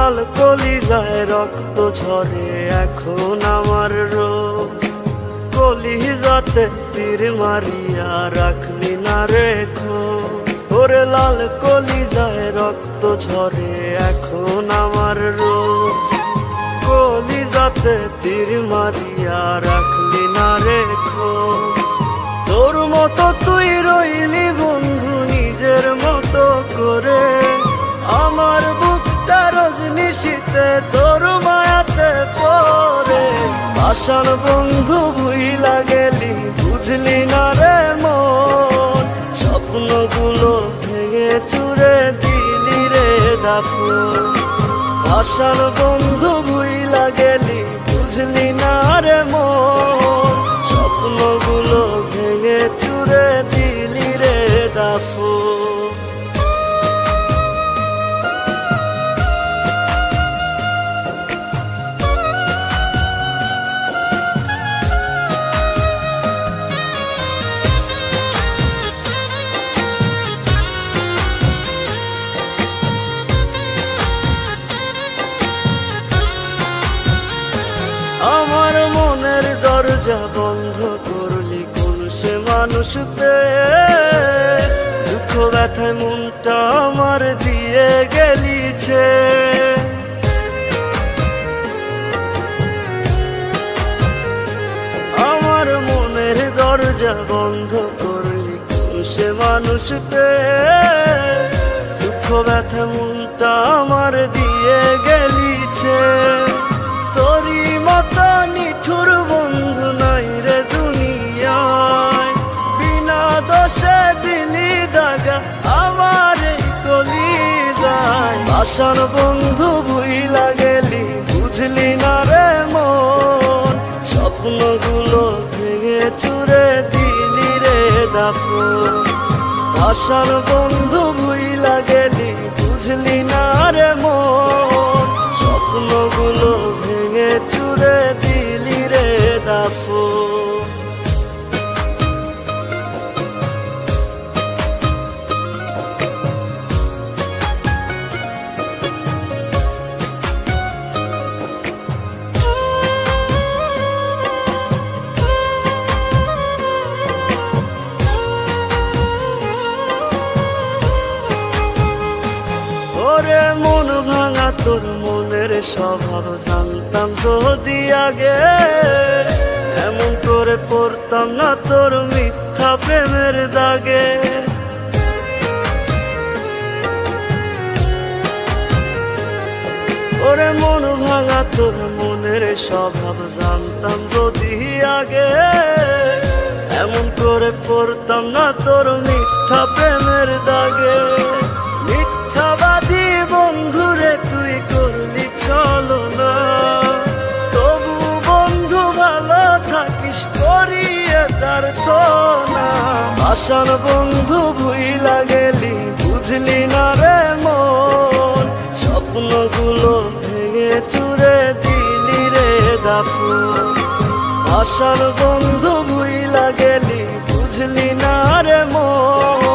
লাল কলিজায় রক্ত ঝরে এখন আমার রোগ, কলিজাতে তীর মারিয়া রাখলি না রেখো। ওরে লাল কলিজায় রক্ত ঝরে এখন আমার রোগ, কলিজাতে তীর মারিয়া রাখলি না রেখো। তোর মতো তুই রইলি বন্ধু নিজের মতো করে, আমার বুকটা রজনীশীতে তোর মায়াতে পড়ে। আশার বন্ধু ভুইলা গেলি বুঝলি না রে মন, স্বপ্নগুলো ভেঙে চুরে দিলি রে দাফন। আশার বন্ধু ভুইলা গেলি বুঝলি না রে মন, স্বপ্নগুলো ভেঙে চুরে দিলি রে দাফন। আমার মনের দরজা বন্ধ করলি কোন সে মানুষতে, দুঃখ ব্যথায় মনটা আমার দিয়ে গেলিছে। আমার মনের দরজা বন্ধ করলি কোন সে মানুষতে, দুঃখ ব্যথায় মনটা আমার দিয়ে গেলিছে। তোরি মতো নিঠুর বন্ধু নাই রে দুনিয়ায়, বিনা দোষে দিলি দাগা আমার এই কলিজায়। আশার বন্ধু ভুইলা গেলি বুঝলি না রে মন, স্বপ্নগুলো ভেঙে চুরে দিলি রে দাফন। আশার বন্ধু ভুইলা গেলি বুঝলি না রে মন, স্বপ্নগুলো ভেঙে চুরে দিলি রে দাফন। ওরে মন ভাঙা তোর মনের স্বভাব জানতাম যদি আগে, এমন করে পড়তাম না তোর মিথ্যা প্রেমের দাগে। ওরে মন ভাঙা তোর মনের স্বভাব জানতাম যদি আগে, এমন করে পড়তাম না তোর মিথ্যা প্রেমের দাগে। মিথ্যাবাদী বন্ধুরে তুই করলি চলো না, তবু বন্ধু ভালো থাকিস করিয়ে প্রার্থনা। আশার বন্ধু ভুইলা গেলি বুঝলি না রে মন, স্বপ্নগুলো ভেঙে চুরে দিলি রে দাফন। আশার বন্ধু ভুইলা গেলি বুঝলি না রে মন,